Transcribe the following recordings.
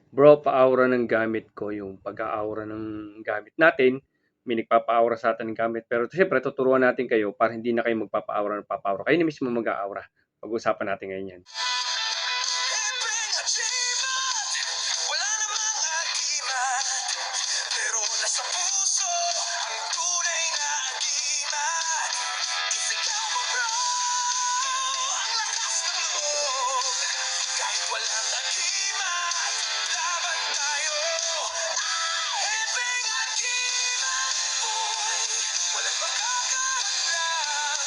Bro, pa-aura ng gamit ko yung pag-a-aura ng gamit natin. May nagpapa-aura sa atin ng gamit. Pero siyempre, tuturuan natin kayo para hindi na kayo magpapa-aura ng papa-aura. Kayo na mismo mag-a-aura. Pag-uusapan natin ngayon yan. Wala namang agimat, pero nasa puso ang tunay na agimat. Isigaw mo bro, ang lakas ng loob. Kahit walang agimat, laban tayo. Ahiping agimat, boy, walang makakahadlang.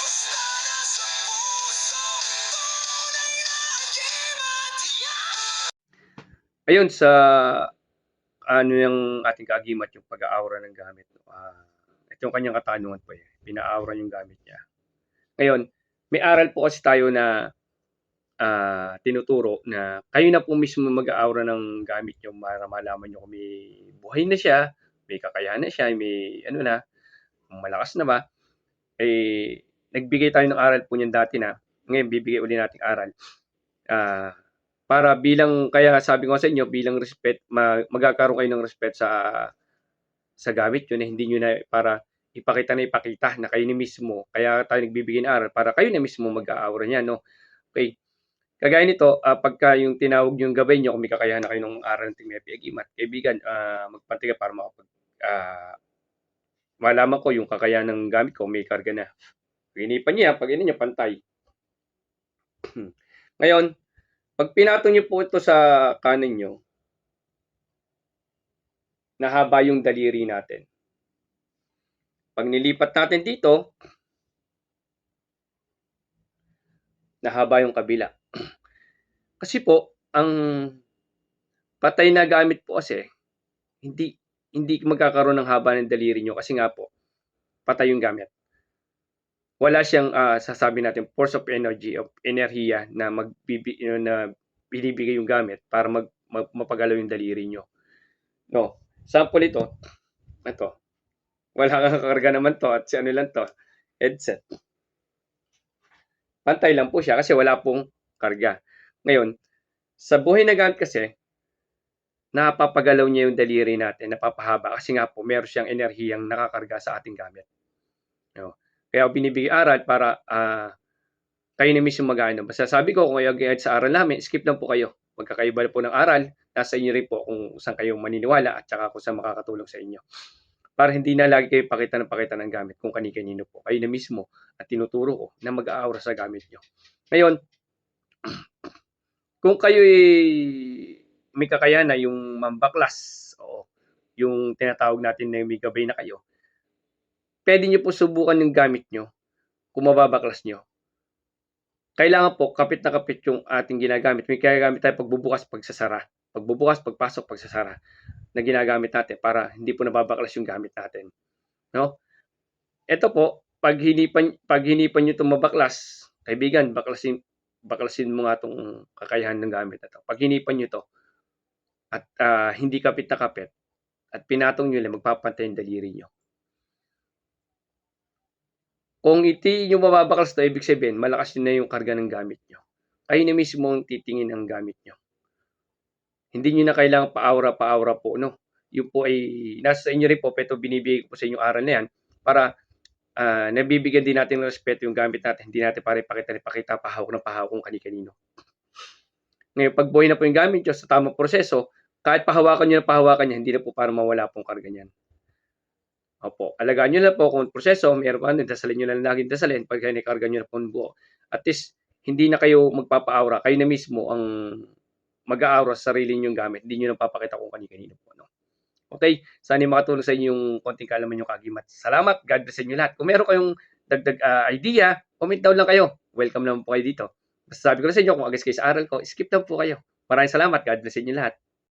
Basta nasa puso, tunay na agimat. Ayun, sa ano yung ating kaagimat, yung pag-a-aura ng gamit. Ito yung kanyang katanungan po eh. Pina-aura yung gamit niya. Ngayon, may aral po kasi tayo na tinuturo na kayo na po mismo mag-aura ng gamit nyo para malaman nyo kung may buhay na siya, may kakayahan na siya, may ano na, malakas na ba. Nagbigay tayo ng aral po niyan dati na, ngayon bibigay uli nating aral. Para bilang, kaya sabi ko sa inyo, bilang respect, magkakaroon kayo ng respect sa gamit yun, na hindi nyo na para ipakita na kayo ni mismo. Kaya tayo nagbibigay ng aral para kayo na mismo mag-aura niya, no? Okay. Kagaya nito, pagka yung tinawag yung gabay nyo, kung may kakayahan na kayo ng aral ng Tingmepi Agimat, kaibigan, magpantiga para malaman ko yung kakayahan ng gamit ko, may karga na. Pag niya, pag niya, pantay. Ngayon, pag pinatong niyo po ito sa kanan nyo, nahaba yung daliri natin. Pag nilipat natin dito, nahaba yung kabila. Kasi po, ang patay na gamit po kasi, hindi magkakaroon ng haba ng daliri nyo kasi nga po, patay yung gamit. Wala siyang sasabi natin force of energy, of enerhiya na binibigay yung gamit para mapagalaw yung daliri nyo. No. Sample ito. Wala kang kakarga naman to at si ano lang to, headset. Pantay lang po siya kasi wala pong karga. Ngayon, sa buhay na gamit kasi, napapagalaw niya yung daliri natin, napapahaba kasi nga po meron siyang enerhiyang nakakarga sa ating gamit. No? Kaya binibigay aral para kayo na mismo mag-ano. Basta sabi ko, kung kayo sa aral namin, skip lang po kayo. Magkakaiba po ng aral, nasa inyo rin po kung saan kayo maniniwala at saka kung saan makakatulong sa inyo. Para hindi na lagi kayo pakita ng gamit kung kani-kanino po. Kayo na mismo at tinuturo ko na mag-aura sa gamit nyo. Ngayon, kung kayo may kakayahan na yung mambaklas o yung tinatawag natin na may gabay na kayo, pwede nyo po subukan yung gamit nyo kung mababaklas nyo. Kailangan po kapit na kapit yung ating ginagamit. May ginagamit tayo pagbubukas, pagsasara. Pagbubukas, pagpasok, pagsasara na ginagamit natin para hindi po nababaklas yung gamit natin. No? Ito po, pag hinipan nyo itong mabaklas, kaibigan, baklasin mo nga itong kakayahan ng gamit na ito. Pag hinipan nyo ito at hindi kapit na kapit at pinatong nyo lang, magpapantay yung daliri nyo. Kung iti yung mababaklas to, ibig sabihin, malakas yun na yung karga ng gamit nyo. Kayo na mismo ang titingin ang gamit nyo. Hindi nyo na kailangan pa-aura po, no? Yung po ay, nasa inyo rin po, pero binibigay ko sa inyong aral na yan, para nabibigyan din natin ng respeto yung gamit natin. Hindi natin para ipakita, pahawak ng pahawak kung kani-kanino. Ngayon, pag buhay na po yung gamit nyo sa tamang proseso, kahit pahawakan nyo na pahawakan niya, hindi na po para mawala pong karga niyan. Opo, alagaan nyo lang po kung proseso, meron pa ano, dasalin nyo lang laging dasalin, pag karga nyo na po buo. At least, hindi na kayo magpapa-aura, kayo na mismo ang mag-aura sa sarili nyong gamit, hindi nyo na papakita kung kani-kanino po. No? Okay, sana makatulong sa inyo yung konting kaalaman yung kagimat. Salamat, God bless sa inyo lahat. Kung meron kayong dagdag idea, comment down lang kayo. Welcome naman po kayo dito. Basta sabi ko na sa inyo, kung agas kayo sa aral ko, skip lang po kayo. Maraming salamat, God bless sa inyo lahat.